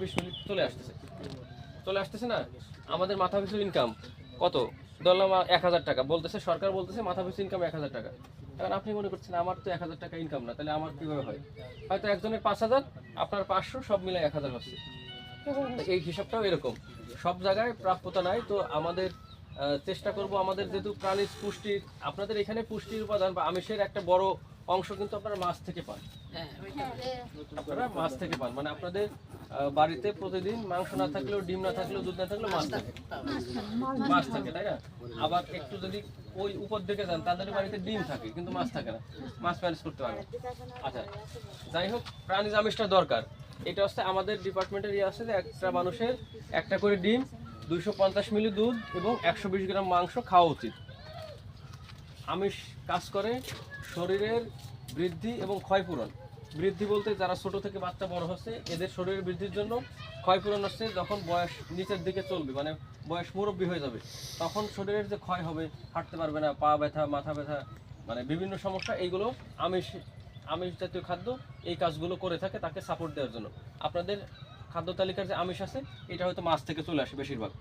20 minute চলে আসতেছে না। আমাদের মাথা পিছু ইনকাম কত ধরলাম 1000 টাকা, বলতেছে সরকার বলতেছে মাথা পিছু ইনকাম 1000 টাকা। এখন আপনি মনে করছেন আমার তো 1000 টাকা ইনকাম না, তাহলে আমার কিভাবে হয়? হয়তো একজনের 5000, আপনার 500, সব মিলে 1000 হচ্ছে। এই হিসাবটাও এরকম, সব জায়গায় প্রাপ্যতা নাই। তো আমাদের চেষ্টা করব, আমাদের যেহেতু প্রাণীজ পুষ্টি, আপনাদের এখানে পুষ্টির উপাদান বা আমিষের একটা বড় অংশ কিন্তু আপনারা মাছ থেকে পান। আপনারা মাছ থেকে পান, মানে আপনাদের বাড়িতে প্রতিদিন মাংস না থাকলেও, ডিম না থাকলেও, দুধ না থাকলেও মাছ থাকে, তাই না? আবার একটু যদি ওই উপর দিকে যান, তাদের বাড়িতে ডিম থাকে কিন্তু মাছ থাকে না, মাছ ম্যানেজ করতে পারে। আচ্ছা, যাই হোক, প্রাণীজ আমিষটা দরকার। এটা হচ্ছে আমাদের ডিপার্টমেন্টের ইয়ে আছে যে একটা মানুষের একটা করে ডিম, 250 মিলি দুধ এবং 120 গ্রাম মাংস খাওয়া উচিত। আমিষ কাজ করে শরীরের বৃদ্ধি এবং ক্ষয়পূরণ। বৃদ্ধি বলতে যারা ছোট থেকে বাচ্চা বড় হচ্ছে, এদের শরীরের বৃদ্ধির জন্য। ক্ষয়পূরণ হচ্ছে যখন বয়স নিচের দিকে চলবে, মানে বয়স মুরব্বী হয়ে যাবে, তখন শরীরের যে ক্ষয় হবে, হাঁটতে পারবে না, পা ব্যথা, মাথা ব্যথা, মানে বিভিন্ন সমস্যা, এইগুলো আমিষ আমিষ জাতীয় খাদ্য এই কাজগুলো করে থাকে তাকে সাপোর্ট দেওয়ার জন্য। আপনাদের খাদ্য তালিকার যে আমিষ আছে, এটা হয়তো মাছ থেকে চলে আসে বেশিরভাগ।